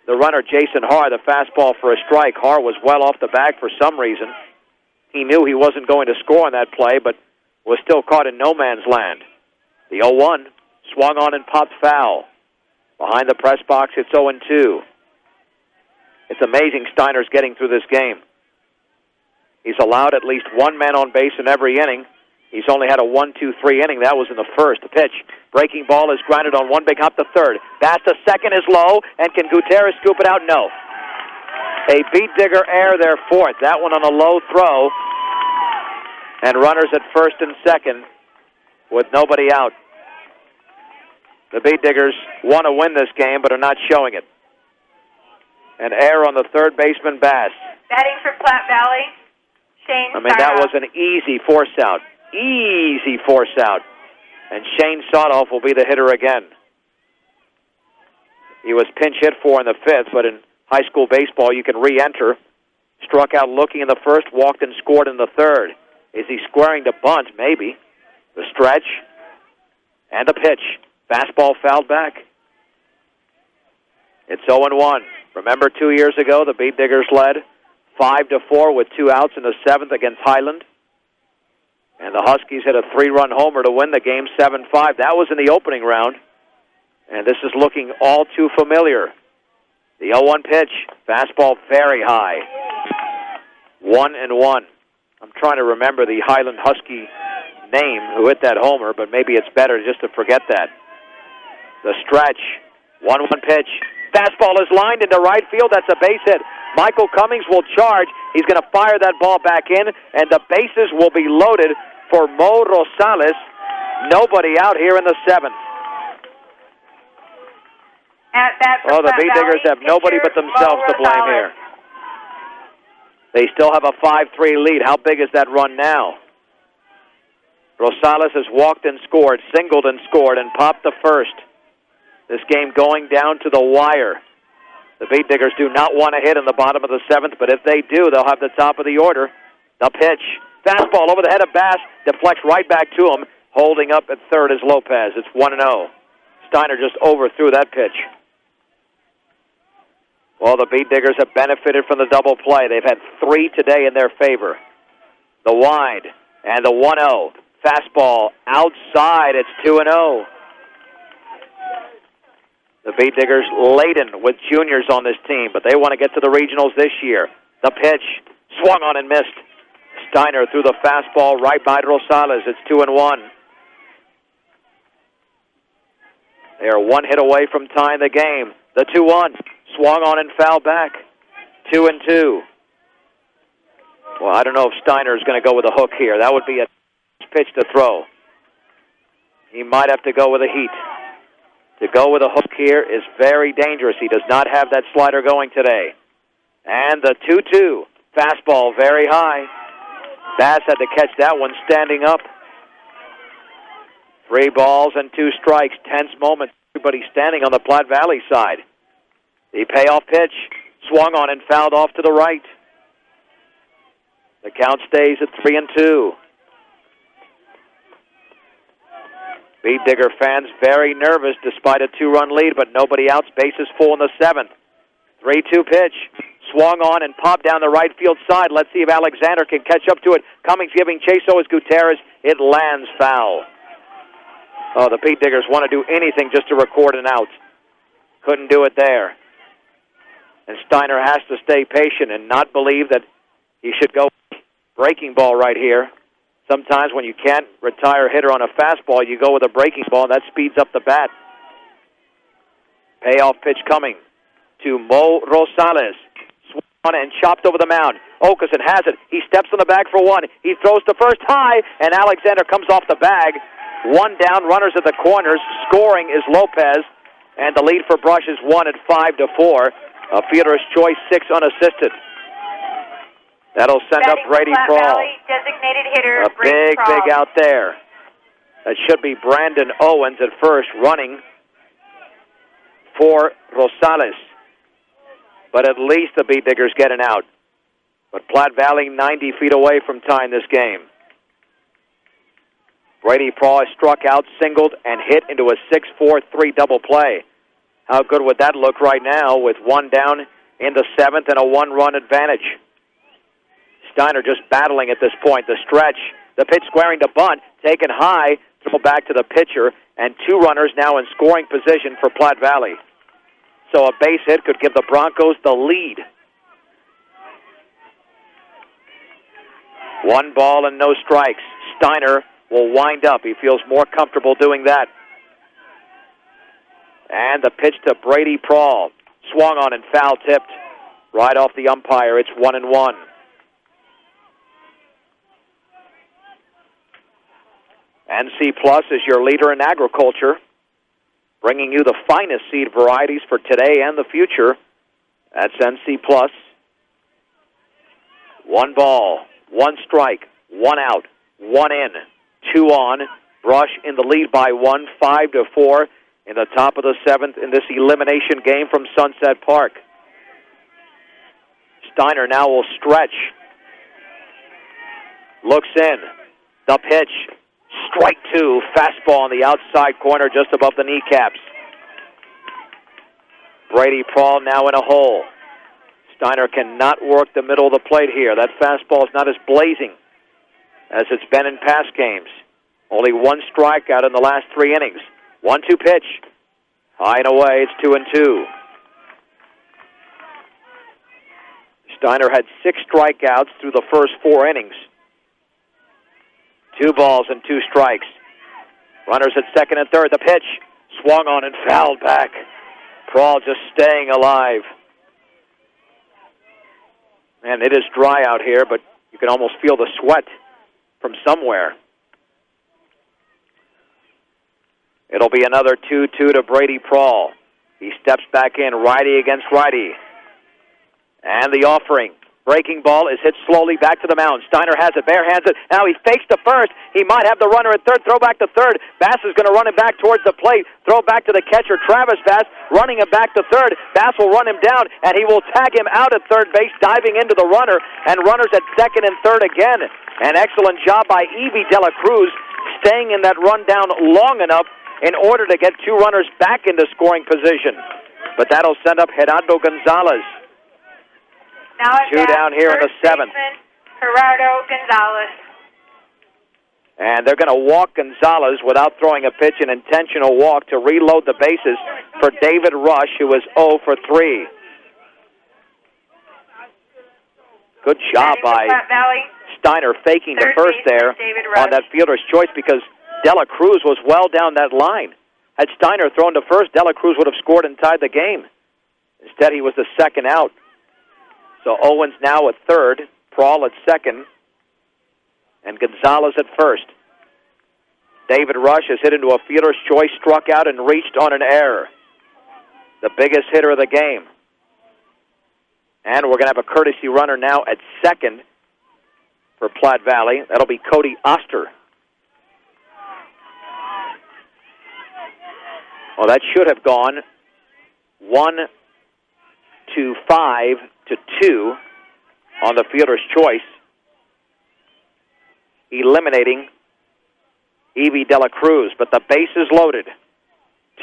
the runner, Jason Haar, the fastball for a strike. Haar was well off the bag for some reason. He knew he wasn't going to score on that play, but was still caught in no man's land. The 0-1 swung on and popped foul. Behind the press box, it's 0-2. It's amazing Steiner's getting through this game. He's allowed at least one man on base in every inning. He's only had a 1-2-3 inning. That was in the first. The pitch. Breaking ball is grounded on one big hop to third. Bass to second is low, and can Gutierrez scoop it out? No. A beat digger error there fourth. That one on a low throw. And runners at first and second with nobody out. The beat diggers want to win this game, but are not showing it. An error on the third baseman, Bass. Batting for Platte Valley, Shane I mean, that was an easy force out. Easy force out. And Shane Sotoff will be the hitter again. He was pinch hit for in the fifth, but in high school baseball you can re-enter. Struck out looking in the first, walked and scored in the third. Is he squaring to bunt? Maybe. The stretch and the pitch. Fastball fouled back. It's 0-1. Remember 2 years ago the beat diggers led 5-4 with 2 outs in the seventh against Highland. And the Huskies hit a 3-run homer to win the game 7-5. That was in the opening round. And this is looking all too familiar. The 0-1 pitch. Fastball very high. 1-1. I'm trying to remember the Highland Husky name who hit that homer, but maybe it's better just to forget that. The stretch. 1-1 pitch. Fastball is lined into right field. That's a base hit. Michael Cummings will charge. He's going to fire that ball back in, and the bases will be loaded for Mo Rosales. Nobody out here in the seventh. Oh, the beat diggers have nobody but themselves to blame here. They still have a 5-3 lead. How big is that run now? Rosales has walked and scored, singled and scored, and popped the first. This game going down to the wire. The beat diggers do not want to hit in the bottom of the seventh, but if they do, they'll have the top of the order. The pitch. Fastball over the head of Bass. Deflects right back to him. Holding up at third is Lopez. It's 1-0. Steiner just overthrew that pitch. Well, the beat diggers have benefited from the double play. They've had 3 today in their favor. The wide and the 1-0. Fastball outside. It's 2-0. The beat diggers laden with juniors on this team, but they want to get to the regionals this year. The pitch swung on and missed. Steiner threw the fastball right by Rosales. It's 2-1. They are 1 hit away from tying the game. The 2-1 swung on and fouled back. 2-2. Well, I don't know if Steiner is going to go with a hook here. That would be a pitch to throw. He might have to go with a heat. To go with a hook here is very dangerous. He does not have that slider going today. And the 2-2. Fastball very high. Bass had to catch that one standing up. 3 balls and 2 strikes. Tense moment. Everybody standing on the Platte Valley side. The payoff pitch swung on and fouled off to the right. The count stays at 3-2. Beat digger fans very nervous despite a 2-run lead, but nobody outs. Bases full in the seventh. 3-2 pitch. Swung on and popped down the right field side. Let's see if Alexander can catch up to it. Cummings giving chase, so is Gutierrez. It lands foul. Oh, the beat diggers want to do anything just to record an out. Couldn't do it there. And Steiner has to stay patient and not believe that he should go breaking ball right here. Sometimes when you can't retire a hitter on a fastball, you go with a breaking ball, and that speeds up the bat. Payoff pitch coming to Mo Rosales. Swung and chopped over the mound. Okeson has it. He steps on the bag for 1. He throws to first high, and Alexander comes off the bag. 1 down, runners at the corners. Scoring is Lopez, and the lead for Brush is 1 at 5-4. A fielder's choice, 6 unassisted. That'll send up Brady Prawl. Designated hitter, a big out there. That should be Brandon Owens at first, running for Rosales. But at least the beat diggers get an out. But Platte Valley 90 feet away from tying this game. Brady Prawl is struck out, singled, and hit into a 6-4-3 double play. How good would that look right now with one down in the seventh and a one-run advantage? Steiner just battling at this point. The stretch, the pitch squaring to bunt, taken high, throw back to the pitcher, and two runners now in scoring position for Platte Valley. So a base hit could give the Broncos the lead. 1 ball and no strikes. Steiner will wind up. He feels more comfortable doing that. And the pitch to Brady Prawl. Swung on and foul-tipped. Right off the umpire, it's 1-1. NC Plus is your leader in agriculture, bringing you the finest seed varieties for today and the future. That's NC Plus. 1 ball, 1 strike, 1 out, 1 in, 2 on. Brush in the lead by 1, 5-4 in the top of the 7th in this elimination game from Sunset Park. Steiner now will stretch. Looks in. The pitch. Strike 2. Fastball on the outside corner just above the kneecaps. Brady Prawl now in a hole. Steiner cannot work the middle of the plate here. That fastball is not as blazing as it's been in past games. Only 1 strikeout in the last 3 innings. 1-2 pitch. High and away, it's 2-2. Steiner had 6 strikeouts through the first 4 innings. 2 balls and 2 strikes. Runners at second and third. The pitch swung on and fouled back. Prawl just staying alive. And it is dry out here, but you can almost feel the sweat from somewhere. It'll be another 2-2 to Brady Prawl. He steps back in, righty against righty. And the offering. Breaking ball is hit slowly back to the mound. Steiner has it, barehands it. Now he fakes to first. He might have the runner at third. Throw back to third. Bass is going to run him back towards the plate. Throw back to the catcher, Travis Bass, running him back to third. Bass will run him down, and he will tag him out at third base, diving into the runner, and runners at second and third again. An excellent job by Evie De La Cruz, staying in that rundown long enough in order to get 2 runners back into scoring position. But that'll send up Gerardo Gonzalez. Now 2 down here in the 7th. Gerardo Gonzalez. And they're going to walk Gonzalez without throwing a pitch, an intentional walk to reload the bases for David Rush, who is 0 for 3. Good job by Steiner faking the first there on that fielder's choice because De La Cruz was well down that line. Had Steiner thrown to first, De La Cruz would have scored and tied the game. Instead, he was the second out. So Owens now at third, Prawl at second, and Gonzalez at first. David Rush has hit into a fielder's choice, struck out, and reached on an error. The biggest hitter of the game. And we're going to have a courtesy runner now at second for Platte Valley. That'll be Cody Oster. Well, that should have gone 1-5-2 on the fielder's choice, eliminating Evie De La Cruz. But the base is loaded.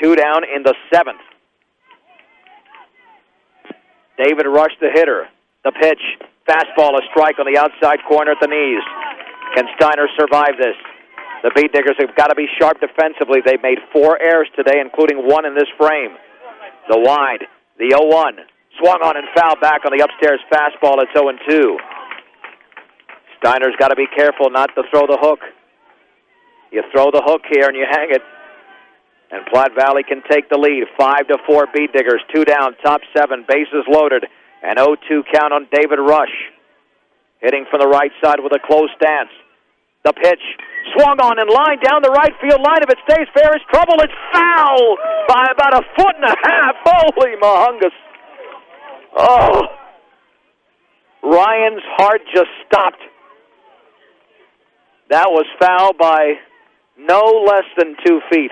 2 down in the 7th. David Rush, the hitter. The pitch, fastball, a strike on the outside corner at the knees. Can Steiner survive this? The Beat Diggers have got to be sharp defensively. They've made 4 errors today, including 1 in this frame. The wide, the 0-1. Swung on and fouled back on the upstairs fastball. It's 0-2. Steiner's got to be careful not to throw the hook. You throw the hook here and you hang it. And Platte Valley can take the lead. 5-4 Beat Diggers. 2 down, top 7, bases loaded. An 0-2 count on David Rush. Hitting from the right side with a close stance. The pitch swung on and lined down the right field line. If it stays fair, it's trouble. It's foul by about 1.5 feet. Holy mahungus. Oh, Ryan's heart just stopped. That was foul by no less than 2 feet.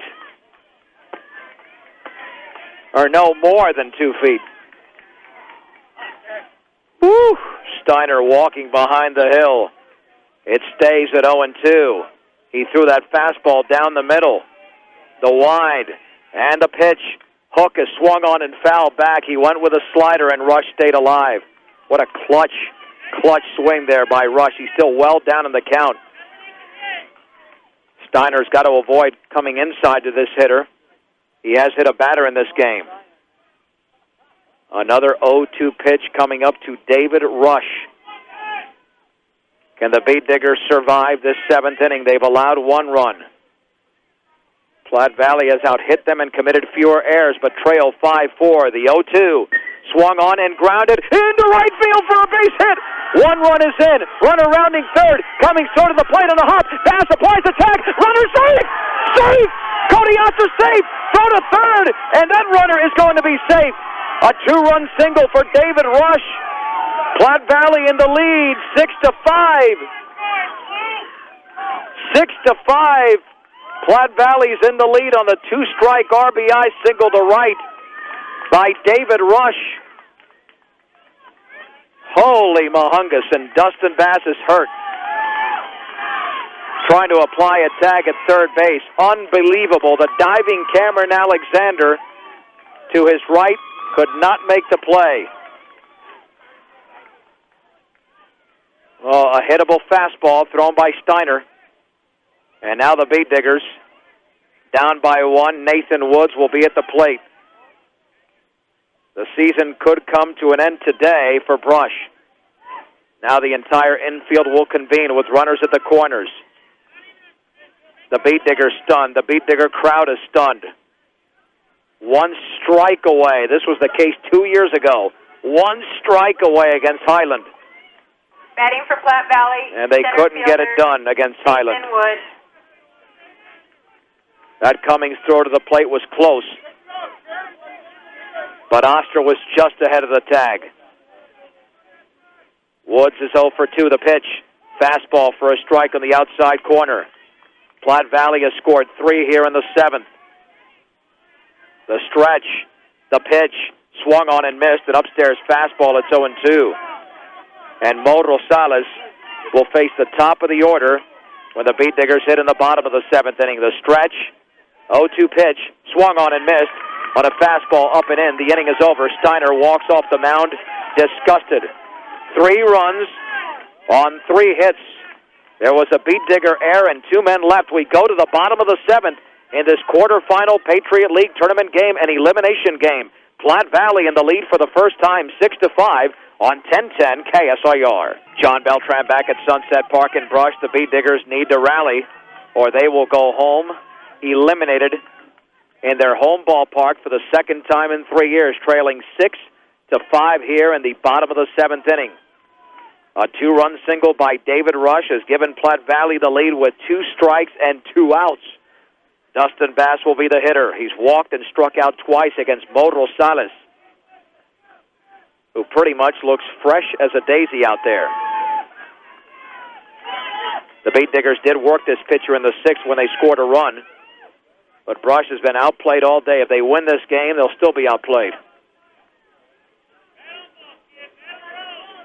Or no more than 2 feet. Woo! Steiner walking behind the hill. It stays at 0-2. He threw that fastball down the middle. The wide and the pitch. Hook is swung on and fouled back. He went with a slider, and Rush stayed alive. What a clutch swing there by Rush. He's still well down in the count. Steiner's got to avoid coming inside to this hitter. He has hit a batter in this game. Another 0-2 pitch coming up to David Rush. Can the Beat Diggers survive this seventh inning? They've allowed one run. Platte Valley has out-hit them and committed fewer errors, but trail 5-4. The 0-2 swung on and grounded into right field for a base hit. One run is in. Runner rounding third. Coming short of the plate on the hop. Bass applies attack. Runner safe! Safe! Cody Otzer safe! Throw to third, and that runner is going to be safe. A two-run single for David Rush. Platte Valley in the lead, 6-5. 6-5. Platte Valley's in the lead on the two-strike RBI single to right by David Rush. Holy mahungus, and Dustin Bass is hurt. Trying to apply a tag at third base. Unbelievable. The diving Cameron Alexander to his right could not make the play. Well, a hittable fastball thrown by Steiner. And now the Beat Diggers, down by one. Nathan Woods will be at the plate. The season could come to an end today for Brush. Now the entire infield will convene with runners at the corners. The Beat Digger stunned. The Beat Digger crowd is stunned. One strike away. This was the case 2 years ago. One strike away against Highland. Batting for Platte Valley. And they couldn't get it done against Highland. Wood. That Cummings throw to the plate was close. But Oster was just ahead of the tag. Woods is 0 for 2. The pitch. Fastball for a strike on the outside corner. Platte Valley has scored 3 here in the 7th. The stretch. The pitch. Swung on and missed. An upstairs fastball. It's 0-2. And Mo Rosales will face the top of the order when the Beat Diggers hit in the bottom of the 7th inning. The stretch. 0-2 pitch. Swung on and missed. On a fastball up and in. The inning is over. Steiner walks off the mound disgusted. 3 runs on 3 hits. There was a Beat Digger error and 2 men left. We go to the bottom of the 7th in this quarterfinal Patriot League tournament game, an elimination game. Platte Valley in the lead for the first time, 6-5 on 1010 KSIR. John Beltran back at Sunset Park in Brush. The Beat Diggers need to rally or they will go home eliminated in their home ballpark for the second time in 3 years, trailing 6-5 here in the bottom of the 7th inning. A 2-run single by David Rush has given Platte Valley the lead with 2 strikes and 2 outs. Dustin Bass will be the hitter. He's walked and struck out twice against Mo Rosales, who pretty much looks fresh as a daisy out there. The Beat Diggers did work this pitcher in the 6th when they scored a run, but Brush has been outplayed all day. If they win this game, they'll still be outplayed.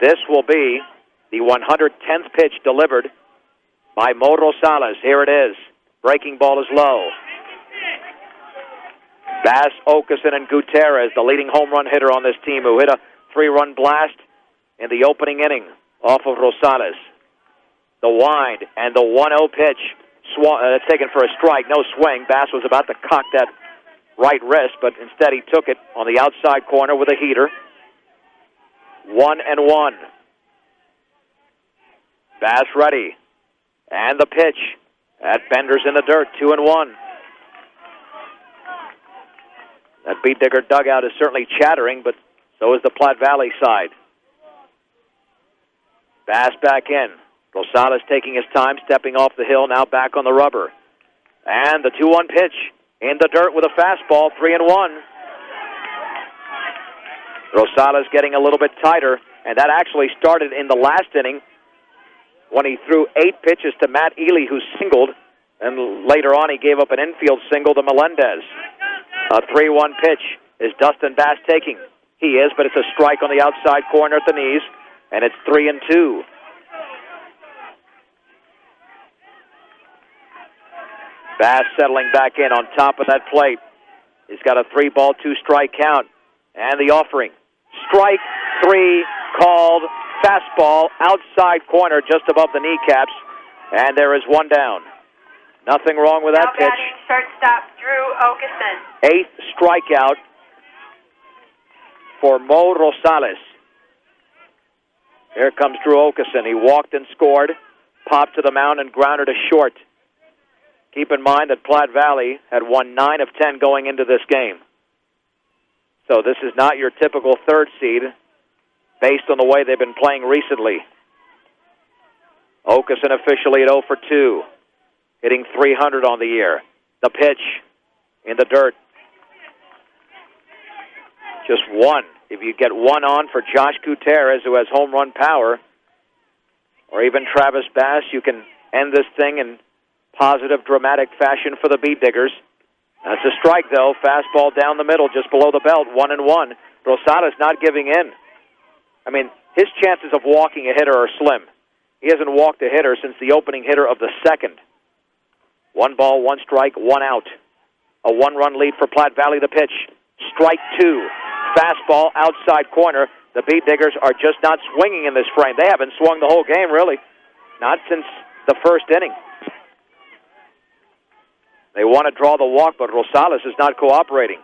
This will be the 110th pitch delivered by Mo Rosales. Here it is. Breaking ball is low. Bass, Okeson, and Gutierrez, the leading home run hitter on this team, who hit a 3-run blast in the opening inning off of Rosales. The wind and the 1-0 pitch. Taken for a strike, no swing. Bass was about to cock that right wrist, but instead he took it on the outside corner with a heater. 1-1. Bass ready. And the pitch at Bender's in the dirt, 2-1. That Beat Digger dugout is certainly chattering, but so is the Platte Valley side. Bass back in. Rosales taking his time, stepping off the hill, now back on the rubber. And the 2-1 pitch in the dirt with a fastball, 3-1. Rosales getting a little bit tighter, and that actually started in the last inning when he threw 8 pitches to Matt Ely, who singled, and later on he gave up an infield single to Melendez. A 3-1 pitch is Dustin Bass taking. He is, but it's a strike on the outside corner at the knees, and it's 3-2. Bass settling back in on top of that plate. He's got a 3-ball, 2-strike count. And the offering. Strike 3 called. Fastball outside corner just above the kneecaps. And there is 1 down. Nothing wrong with that pitch. Now batting shortstop Drew Okeson. 8th strikeout for Mo Rosales. Here comes Drew Okeson. He walked and scored, popped to the mound and grounded to short. Keep in mind that Platte Valley had won 9 of 10 going into this game. So this is not your typical third seed based on the way they've been playing recently. Okeson officially at 0 for 2, hitting .300 on the year. The pitch in the dirt. Just 1. If you get 1 on for Josh Gutierrez, who has home run power, or even Travis Bass, you can end this thing in positive, dramatic fashion for the Beat Diggers. That's a strike, though. Fastball down the middle, just below the belt, 1-1. Rosales not giving in. I mean, his chances of walking a hitter are slim. He hasn't walked a hitter since the opening hitter of the second. 1 ball, 1 strike, 1 out. A 1-run lead for Platte Valley. The pitch, strike 2. Fastball outside corner. The Beat Diggers are just not swinging in this frame. They haven't swung the whole game, really. Not since the first inning. They want to draw the walk, but Rosales is not cooperating.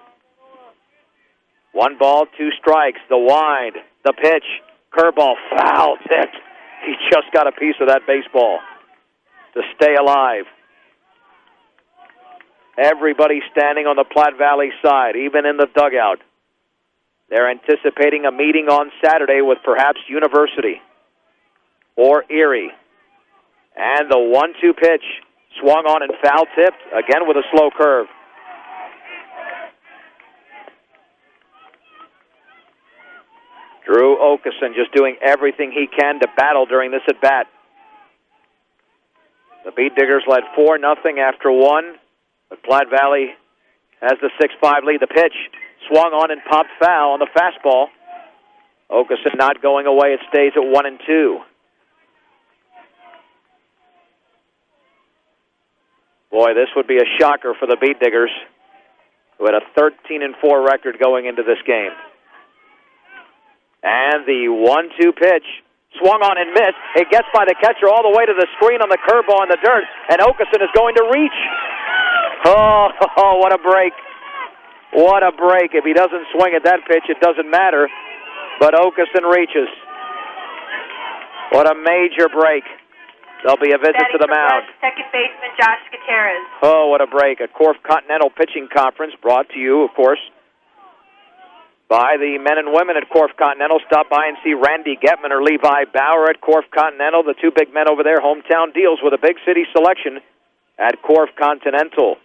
1 ball, 2 strikes. The wind, the pitch, curveball, foul tipped. He just got a piece of that baseball to stay alive. Everybody standing on the Platte Valley side, even in the dugout. They're anticipating a meeting on Saturday with perhaps University or Erie. And the 1-2 pitch swung on and foul tipped, again with a slow curve. Drew Okeson just doing everything he can to battle during this at-bat. The Beat Diggers led 4-0 after 1, but Platte Valley has the 6-5 lead. The pitch swung on and popped foul on the fastball. Okeson not going away. It stays at 1-2. Boy, this would be a shocker for the Beat Diggers, who had a 13-4 record going into this game. And the 1-2 pitch swung on and missed. It gets by the catcher all the way to the screen on the curveball in the dirt, and Okeson is going to reach. Oh, what a break. What a break. If he doesn't swing at that pitch, it doesn't matter. But Okeson reaches. What a major break. There'll be a visit to the mound. Second baseman Josh Gutierrez. Oh, what a break. A Corf Continental Pitching Conference brought to you, of course, by the men and women at Corf Continental. Stop by and see Randy Getman or Levi Bauer at Corf Continental. The 2 big men over there, hometown deals with a big city selection at Corf Continental.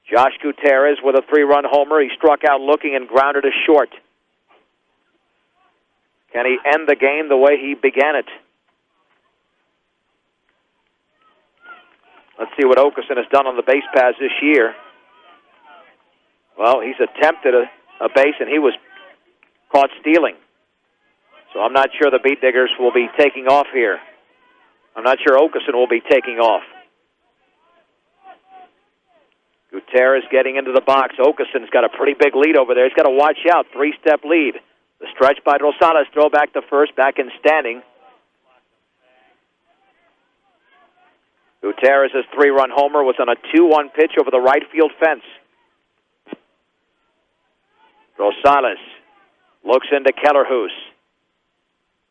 Josh Gutierrez with a 3-run homer. He struck out looking and grounded to short. Can he end the game the way he began it? Let's see what Okeson has done on the base paths this year. Well, he's attempted a base, and he was caught stealing. So I'm not sure the Beat Diggers will be taking off here. I'm not sure Okeson will be taking off. Gutierrez getting into the box. Okeson's got a pretty big lead over there. He's got to watch out. 3-step lead. The stretch by Rosales. Throw back to first. Back in standing. Gutierrez's 3-run homer was on a 2-1 pitch over the right field fence. Rosales looks into Kellerhus.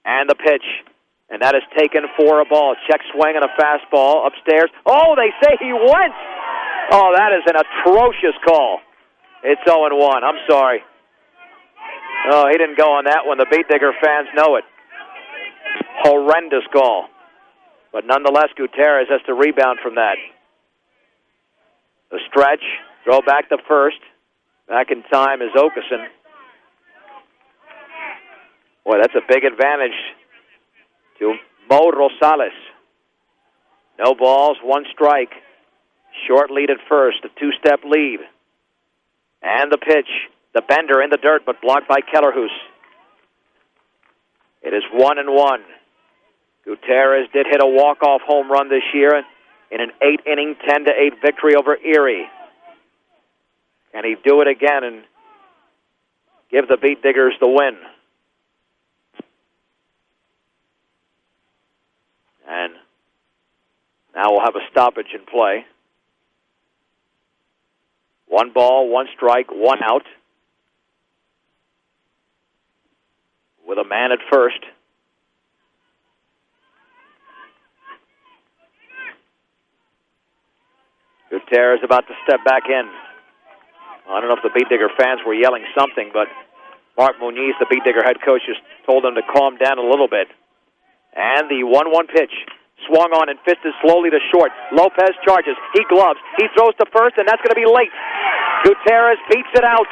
And the pitch. And that is taken for a ball. Check swing and a fastball upstairs. Oh, they say he went. Oh, that is an atrocious call. It's 0-1. I'm sorry. Oh, he didn't go on that one. The Beat Digger fans know it. Horrendous call. But nonetheless, Gutierrez has to rebound from that. The stretch, throw back to first. Back in time is Okeson. Boy, that's a big advantage to Mo Rosales. No balls, 1 strike. Short lead at first, a 2-step lead. And the pitch, the bender in the dirt, but blocked by Kellerhus. It is 1-1. Gutierrez did hit a walk-off home run this year in an 8-inning, 10-8 victory over Erie. Can he do it again and give the Beat Diggers the win? And now we'll have a stoppage in play. 1 ball, 1 strike, 1 out. With a man at first. Gutierrez about to step back in. I don't know if the Beat Digger fans were yelling something, but Mark Muniz, the Beat Digger head coach, just told them to calm down a little bit. And the 1-1 pitch swung on and fisted slowly to short. Lopez charges. He gloves. He throws to first, and that's going to be late. Gutierrez beats it out.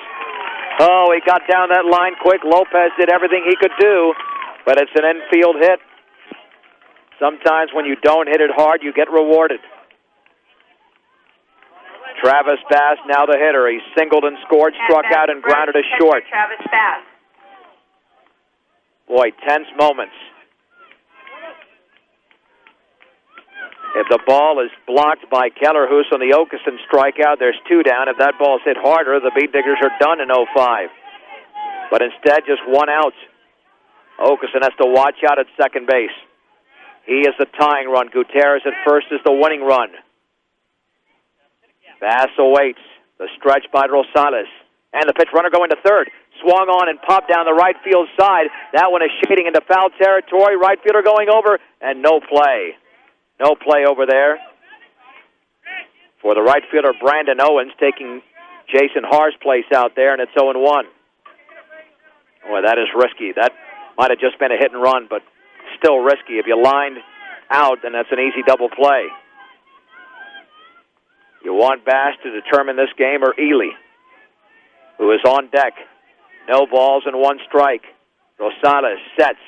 Oh, he got down that line quick. Lopez did everything he could do, but it's an infield hit. Sometimes when you don't hit it hard, you get rewarded. Travis Bass, now the hitter. He singled and scored, struck out, and grounded to short. Travis Bass. Boy, tense moments. If the ball is blocked by Kellerhus on the Okeson strikeout, there's 2 down. If that ball's hit harder, the Beat Diggers are done in 0-5. But instead, just 1 out. Okeson has to watch out at second base. He is the tying run. Gutierrez at first is the winning run. Bass awaits the stretch by Rosales. And the pitch runner going to third. Swung on and popped down the right field side. That one is shading into foul territory. Right fielder going over, and no play. No play over there for the right fielder, Brandon Owens, taking Jason Haar's place out there, and it's 0-1. Boy, that is risky. That might have just been a hit and run, but still risky. If you lined out, then that's an easy double play. You want Bass to determine this game, or Ely, who is on deck. No balls and 1 strike. Rosales sets.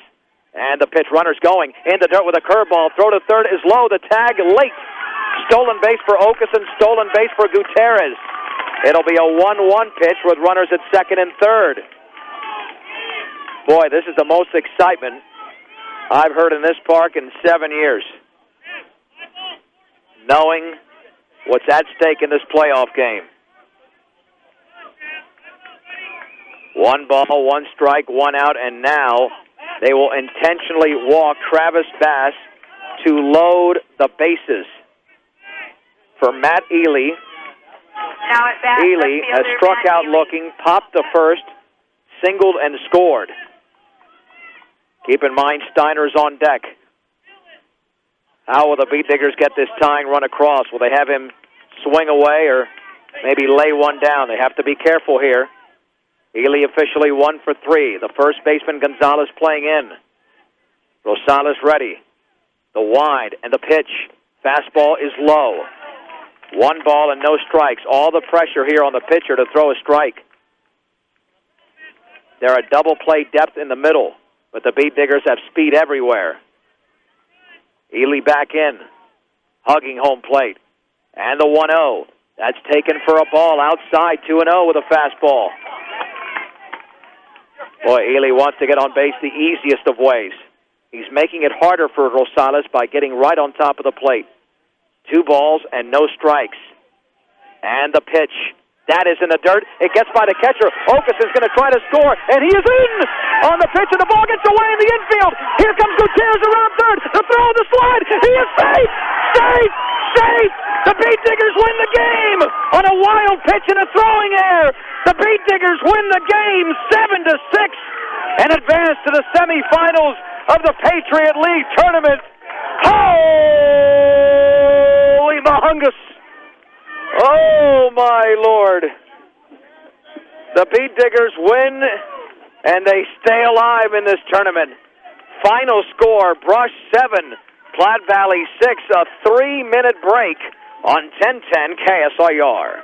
And the pitch runner's going in the dirt with a curveball. Throw to third is low. The tag late. Stolen base for Okeson. Stolen base for Gutierrez. It'll be a 1-1 pitch with runners at second and third. Boy, this is the most excitement I've heard in this park in 7 years. Knowing what's at stake in this playoff game. 1 ball, 1 strike, 1 out, and now they will intentionally walk Travis Bass to load the bases. For Matt Ely, Ely has struck out looking, popped to first, singled and scored. Keep in mind, Steiner's on deck. How will the Beat Diggers get this tying run across? Will they have him swing away or maybe lay one down? They have to be careful here. Ely officially 1 for 3. The first baseman, Gonzalez, playing in. Rosales ready. The wide and the pitch. Fastball is low. 1 ball and no strikes. All the pressure here on the pitcher to throw a strike. They're a double play depth in the middle, but the Beat Diggers have speed everywhere. Ely back in, hugging home plate. And the 1-0. That's taken for a ball outside, 2-0 with a fastball. Boy, Ely wants to get on base the easiest of ways. He's making it harder for Rosales by getting right on top of the plate. 2 balls and no strikes. And the pitch. That is in the dirt. It gets by the catcher. Okeson's going to try to score, and he is in on the pitch, and the ball gets away in the infield. Here comes Gutierrez around third. The throw, the slide. He is safe! Safe! Safe! The Beat Diggers win the game on a wild pitch in a throwing error. The Beat Diggers win the game 7-6 and advance to the semifinals of the Patriot League tournament. Holy mahungus! Oh, my Lord. The Beat Diggers win, and they stay alive in this tournament. Final score, Brush 7, Platte Valley 6, a 3-minute break on 1010 KSIR.